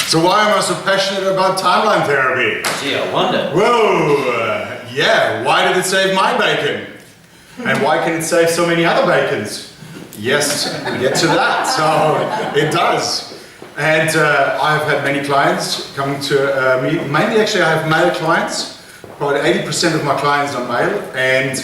So why am I so passionate about timeline therapy? Gee, I wonder. Whoa, yeah, why did it save my bacon? And why can it save so many other bacons? Yes, we get to that, so it does. And I've had many clients coming to me, mainly actually I have male clients, probably 80% of my clients are male, and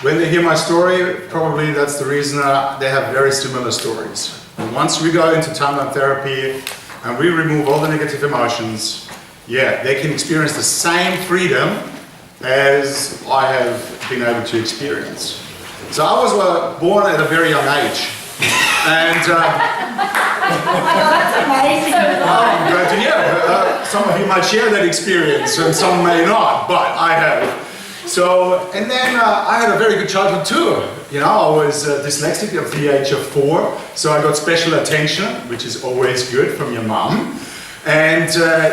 when they hear my story, probably that's the reason they have very similar stories. And once we go into timeline therapy and we remove all the negative emotions, yeah, they can experience the same freedom as I have been able to experience. So I was born at a very young age. And that's amazing. I'm glad to hear. Some of you might share that experience and some may not, but I have. So, and then I had a very good childhood too. You know, I was dyslexic at the age of 4, so I got special attention, which is always good from your mom. And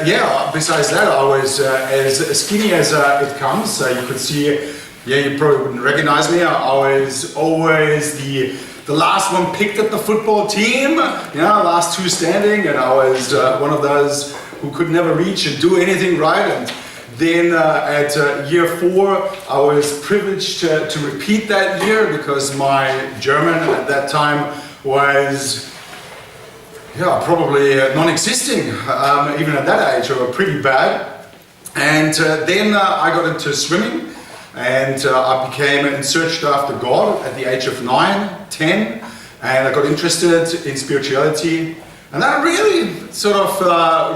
yeah, besides that, I was as skinny as it comes. You could see, yeah, you probably wouldn't recognize me. I was always the last one picked at the football team, you know, last two standing, and I was one of those who could never reach and do anything right. And then at year 4, I was privileged to repeat that year because my German at that time was, yeah, probably non-existing, even at that age, or pretty bad. And then I got into swimming, and I became searched after God at the age of 9, 10, and I got interested in spirituality. And that really sort of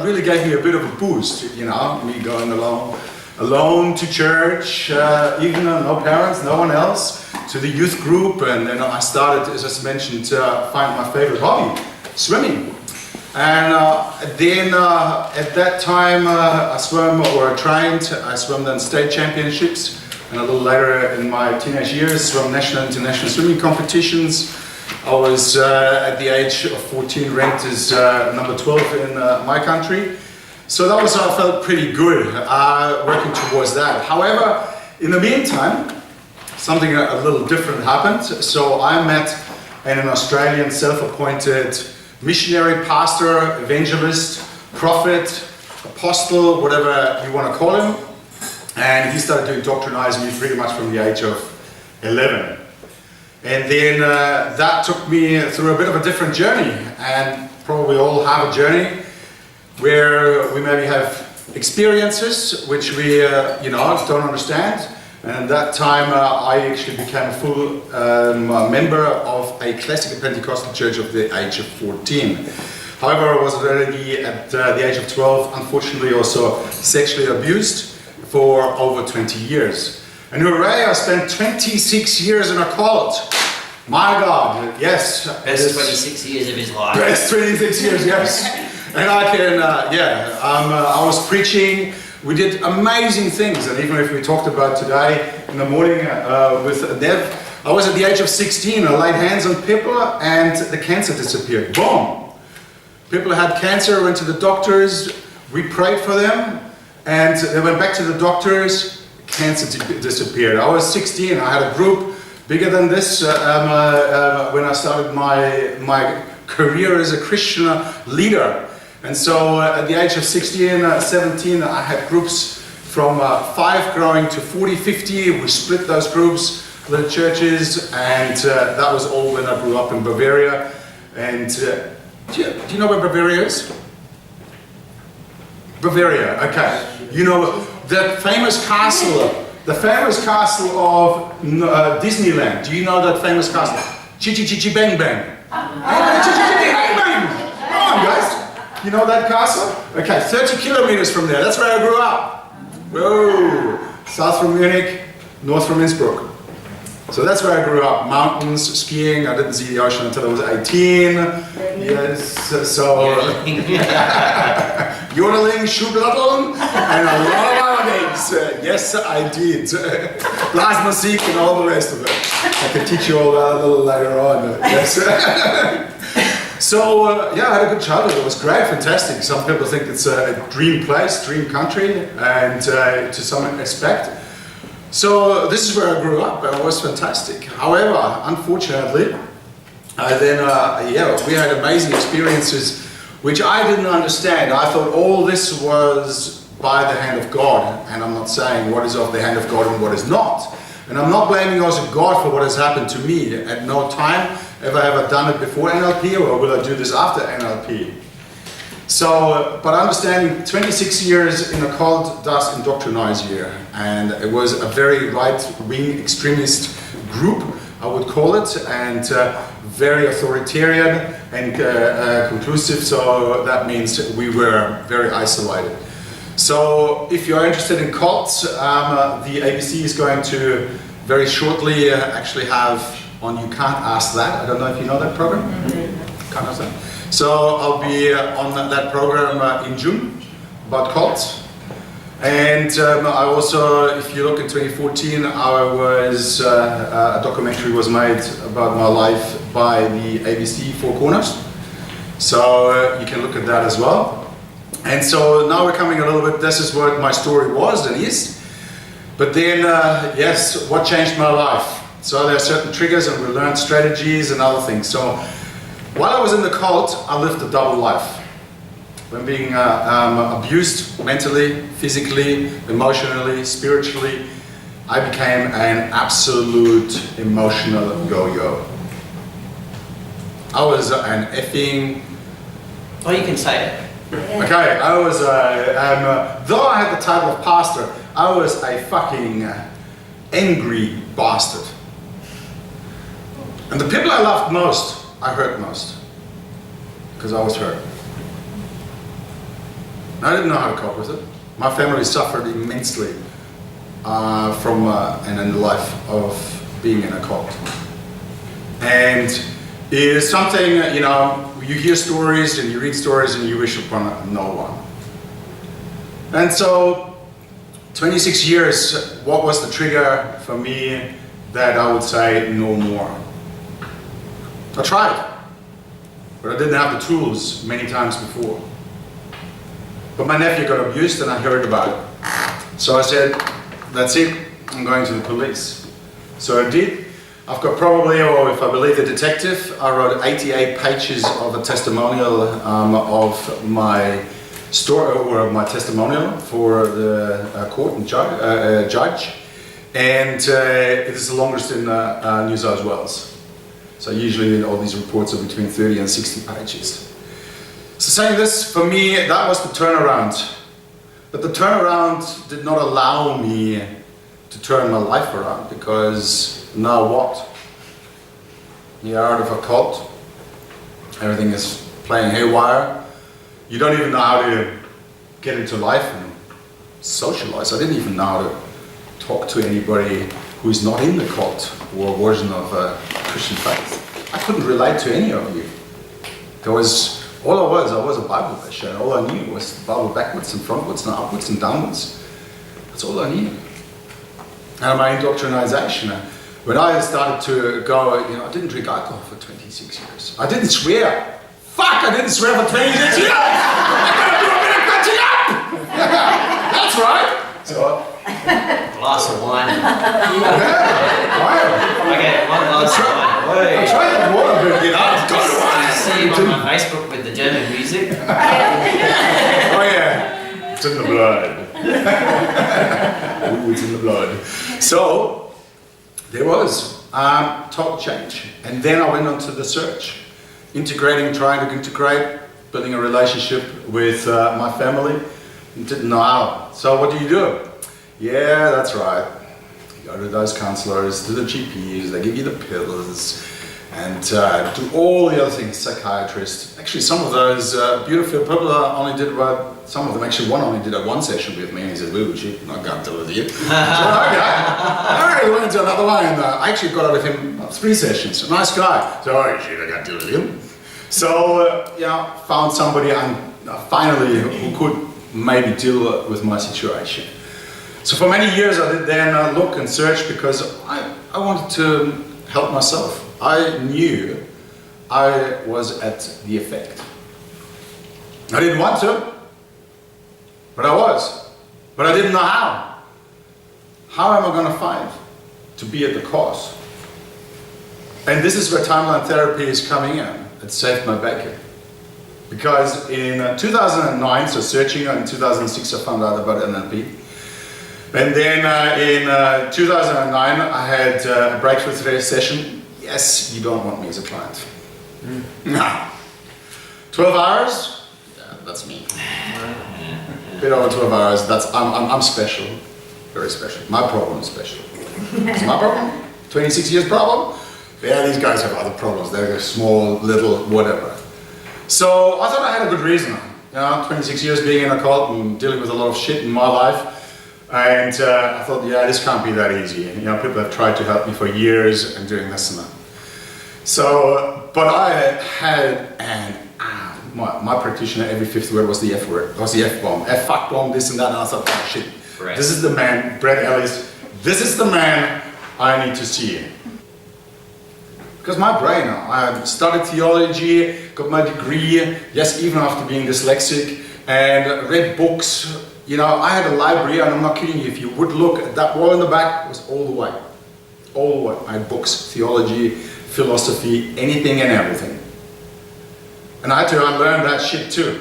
really gave me a bit of a boost, you know, me going alone to church, even no parents, no one else, to the youth group. And then I started, as I mentioned, to find my favorite hobby, swimming. And then at that time I swam or trained, I swam then state championships, and a little later in my teenage years swam national and international swimming competitions. I was at the age of 14 ranked as number 12 in my country. So that was, I felt pretty good working towards that. However, in the meantime, something a little different happened. So I met an Australian self-appointed missionary, pastor, evangelist, prophet, apostle, whatever you want to call him. And he started to indoctrinize me pretty much from the age of 11. And then that took me through a bit of a different journey, and probably all have a journey where we maybe have experiences which we you know, don't understand. And at that time I actually became a full member of a classical Pentecostal church at the age of 14. However, I was already at the age of 12, unfortunately also sexually abused for over 20 years. And hooray, I spent 26 years in a cult. My God, yes. Best 26 years of his life. Best 26 years, yes. And I can, yeah, I was preaching. We did amazing things. And even if we talked about today in the morning with Dev, I was at the age of 16. I laid hands on people and the cancer disappeared. Boom. People had cancer, went to the doctors. We prayed for them. And they went back to the doctors. Cancer disappeared. I was 16. I had a group bigger than this when I started my career as a Christian leader. And so at the age of 16, 17, I had groups from 5 growing to 40, 50. We split those groups, little churches, and that was all when I grew up in Bavaria. And do you know where Bavaria is? Bavaria, okay. You know that famous castle, the famous castle of Disneyland. Do you know that famous castle? Chi Bang Bang. Bang Bang. Come on, guys. You know that castle? Okay, 30 kilometers from there. That's where I grew up. Whoa. South from Munich, north from Innsbruck. So that's where I grew up. Mountains, skiing. I didn't see the ocean until I was 18. Yes, so yodeling, Schubladeln, and a lot of other things. Yes, I did. Blasmusik and all the rest of it. I can teach you all that a little later on. Yes. So yeah, I had a good childhood. It was great, fantastic. Some people think it's a dream place, dream country, and to some aspect. So this is where I grew up, and it was fantastic. However, unfortunately, then yeah, we had amazing experiences which I didn't understand. I thought all this was by the hand of God, and I'm not saying what is of the hand of God and what is not. And I'm not blaming also God for what has happened to me. At no time have I ever done it before NLP, or will I do this after NLP. So, but understanding 26 years in a cult does indoctrinize you, and it was a very right-wing extremist group, I would call it, and very authoritarian and conclusive, so that means we were very isolated. So if you're interested in cults, the ABC is going to very shortly actually have on You Can't Ask That. I don't know if you know that program? Can't Ask That. So I'll be on that program in June about cults. And I also, if you look in 2014, a documentary was made about my life by the ABC Four Corners. So you can look at that as well. And so now we're coming a little bit, this is what my story was and is. But then, yes, what changed my life? So there are certain triggers, and we learned strategies and other things. So while I was in the cult, I lived a double life. When being abused mentally, physically, emotionally, spiritually, I became an absolute emotional yo-yo. I was an effing... Oh, you can say it. Okay, I was, though I had the title of pastor, I was a fucking angry bastard. And the people I loved most, I hurt most. Because I was hurt. I didn't know how to cope with it. My family suffered immensely from and in the life of being in a cult. And it is something, you know, you hear stories and you read stories and you wish upon no one. And so, 26 years, what was the trigger for me that I would say no more? I tried, but I didn't have the tools many times before. But my nephew got abused and I heard about it. So I said, that's it, I'm going to the police. So I did. I've got probably, or if I believe the detective, I wrote 88 pages of a testimonial of my story, or my testimonial for the court and judge. And it is the longest in New South Wales. So usually all these reports are between 30 and 60 pages. So saying this, for me, that was the turnaround. But the turnaround did not allow me to turn my life around, because now what? You're out of a cult, everything is playing haywire, you don't even know how to get into life and socialize. I didn't even know how to talk to anybody who is not in the cult or a version of Christian faith. I couldn't relate to any of you. All I was a Bible basher, and all I knew was the Bible backwards and frontwards and upwards and downwards. That's all I knew. And my indoctrination. When I started to go, you know, I didn't drink alcohol for 26 years. I didn't swear. Fuck, I didn't swear for 26 years! I gotta do a bit of catching up! That's right! So, Glass of wine. yeah, wine. Okay, one glass of wine. I'm trying to water, but you know, go to wine. I see you on my Facebook with the German music. Oh yeah, it's in the blood. Ooh, it's in the blood. So, there was total change. And then I went on to the search. Trying to integrate, building a relationship with my family. Didn't know how. So what do? Yeah, that's right. You go to those counselors, to the GPs, they give you the pills, and do all the other things, psychiatrists. Actually, some of those beautiful people only did about, some of them, actually one only did one session with me, and he said, "Ooh, shit, I can't deal with you." So, okay. All right, we went to another one, and I actually got out of him 3 sessions. A nice guy. So, oh shit, I can't deal with him. So, you know, found somebody finally who could maybe deal with my situation. So for many years I did then look and search, because I wanted to help myself. I knew I was at the effect. I didn't want to, but I was. But I didn't know how. How am I going to find to be at the cause? And this is where timeline therapy is coming in. It saved my bacon. Because in 2009, so searching, in 2006 I found out about NLP. And then in 2009 I had a breakthrough session. Yes, you don't want me as a client. No. 12 hours? Yeah, that's me. A bit over 12 hours, I'm special. Very special. My problem is special. It's my problem? 26 years problem? Yeah, these guys have other problems. They're small, little, whatever. So I thought I had a good reason. You know, 26 years being in a cult and dealing with a lot of shit in my life. And I thought, yeah, this can't be that easy. You know, people have tried to help me for years and doing this and that. So, but I had my practitioner, every fifth word was the F word. Was the F bomb. F fuck bomb, this and that. And I thought, oh shit. Right. This is the man, Brett Ellis. This is the man I need to see. Because my brain, I studied theology, got my degree, yes, even after being dyslexic, and read books. You know, I had a library, and I'm not kidding you, if you would look at that wall in the back, it was all the way. All the way. I had books, theology, philosophy, anything and everything. And I had to unlearn that shit too.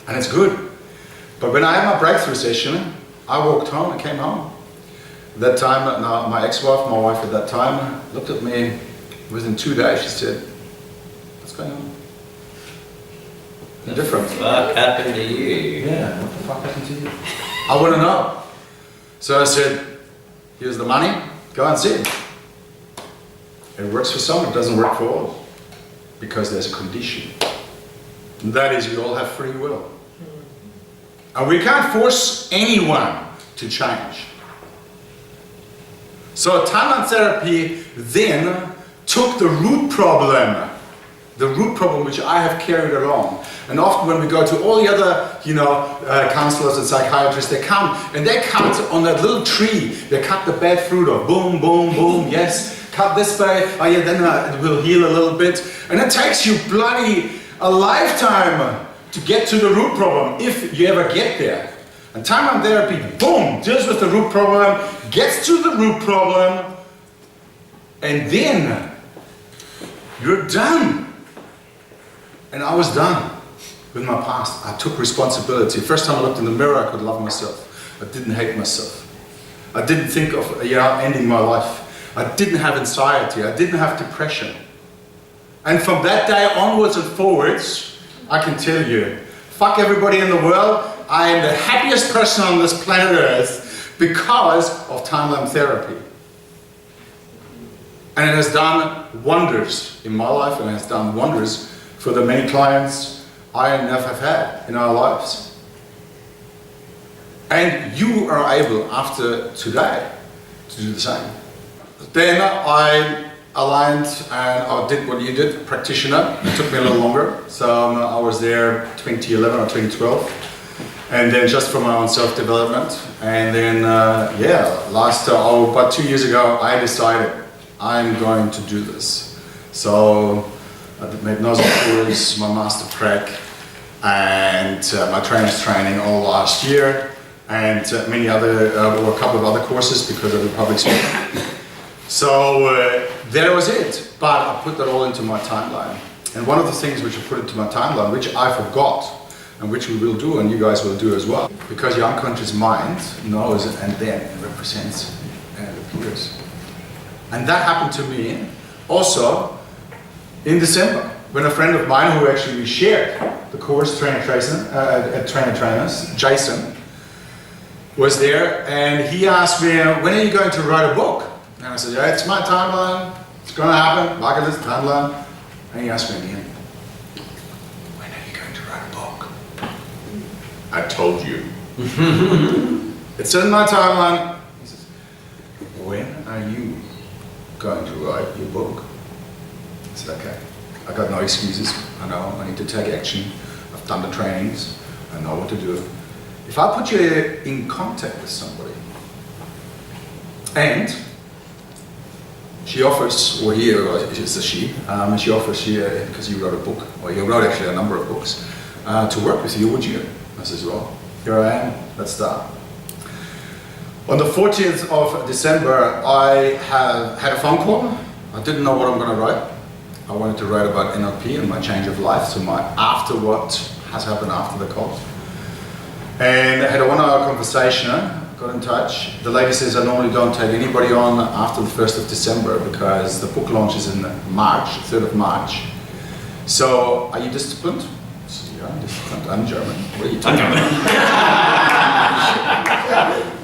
And it's good. But when I had my breakthrough session, I walked home, I came home. At that time, my ex-wife, my wife at that time, looked at me. Within 2 days, she said, "What's going on? You're different." What the fuck happened to you? Yeah, what the fuck happened to you? I want to know. So I said, "Here's the money, go and see." It works for some, it doesn't work for all. Because there's a condition. And that is, we all have free will. And we can't force anyone to change. So timeline therapy then took the root problem which I have carried along. And often when we go to all the other, counselors and psychiatrists, they come and they cut on that little tree, they cut the bad fruit off. Boom, boom, boom, yes. Cut this way, oh yeah, then it will heal a little bit. And it takes you bloody a lifetime to get to the root problem, if you ever get there. And timeline therapy, boom, deals with the root problem, gets to the root problem, and then you're done. And I was done with my past. I took responsibility. First time I looked in the mirror, I could love myself. I didn't hate myself. I didn't think of ending my life. I didn't have anxiety. I didn't have depression. And from that day onwards and forwards, I can tell you, fuck everybody in the world. I am the happiest person on this planet Earth because of timeline therapy. And it has done wonders in my life, and it has done wonders for the many clients I have had in our lives. And you are able, after today, to do the same. Then I aligned and I did what you did, practitioner. It took me a little longer. So I was there 2011 or 2012. And then just for my own self-development. And then, about 2 years ago, I decided I'm going to do this. So I made nozzle tours, my master prac, and my trainer's training all last year. And many other, or a couple of other courses because of the public speaking. So that was it, but I put that all into my timeline. And one of the things which I put into my timeline, which I forgot, and which we will do, and you guys will do as well, because your unconscious mind knows and then represents and appears. And that happened to me also in December, when a friend of mine who actually shared the course, Trainers, Jason, was there, and he asked me, "When are you going to write a book?" And I said, "Yeah, it's my timeline. It's going to happen. Bucket list timeline." And he asked me again, "When are you going to write a book?" I told you. It's in my timeline. He says, "When are you going to write your book?" I said, "Okay. I got no excuses. I know I need to take action. I've done the trainings. I know what to do. If I put you in contact with somebody, and she offers, or he, or it's a she offers you, because you wrote a book, or you wrote actually a number of books, to work with you, would you?" I says, "Well, here I am, let's start." On the 14th of December, I had a phone call. I didn't know what I'm going to write. I wanted to write about NLP and my change of life, so after what has happened after the cult. And I had a 1-hour conversation, got in touch. The lady says I normally don't take anybody on after the 1st of December because the book launch is in March, 3rd of March. So, are you disciplined? So, yeah, I'm disciplined. I'm German. What are you talking about?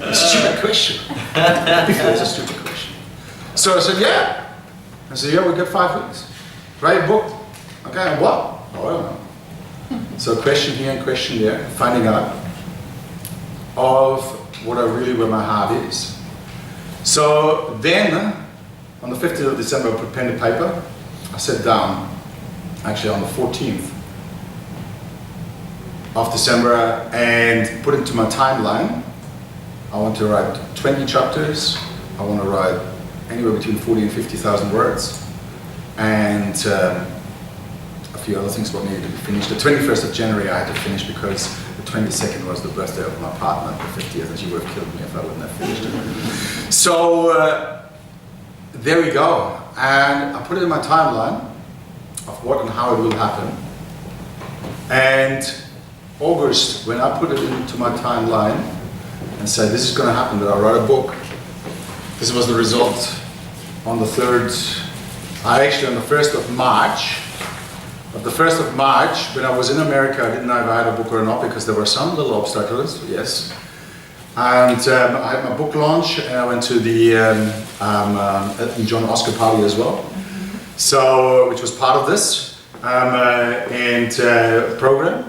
A stupid question. It's a stupid question. So I said, yeah. I said, yeah, we got 5 weeks. Write a book. Okay, and what? Oh, I don't know. So question here and question there, finding out of where my heart is. So then, on the 15th of December, I put pen to paper. I sat down, actually on the 14th of December, and put into my timeline. I want to write 20 chapters. I want to write anywhere between 40 and 50,000 words. And a few other things what needed to be finished. The 21st of January I had to finish because the 22nd was the birthday of my partner, the 50th, and she would have killed me if I wouldn't have finished it. So there we go. And I put it in my timeline of what and how it will happen. And August, when I put it into my timeline and said this is going to happen, that I write a book, this was the result on the 3rd, actually on the 1st of March. On the 1st of March, when I was in America, I didn't know if I had a book or not because there were some little obstacles, yes. And I had my book launch and I went to the Elton John Oscar party as well. So, which was part of this program,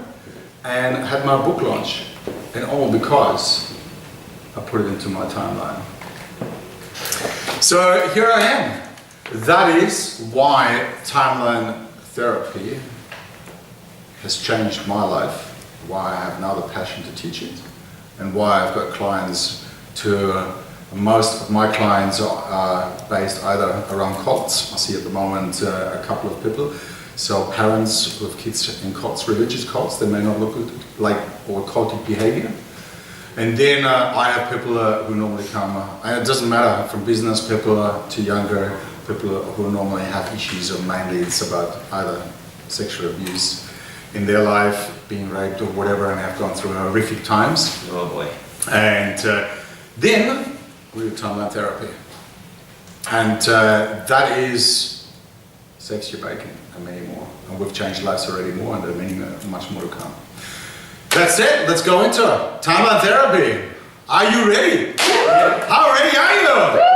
and had my book launch. And all because I put it into my timeline. So here I am. That is why timeline therapy has changed my life, why I have now the passion to teach it, and why I've got clients most of my clients are based either around cults. I see at the moment a couple of people, so parents with kids in cults, religious cults, they may not look like or cultic behavior. And then I have people who normally come, and it doesn't matter, from business people to younger people who normally have issues, or mainly it's about either sexual abuse in their life, being raped or whatever, and have gone through horrific times. Oh boy. And then we do timeline therapy. And that is Saves Your Bacon and many more. And we've changed lives already more, and there are many, much more to come. That's it, let's go into it. Timeline therapy. Are you ready? How ready are you?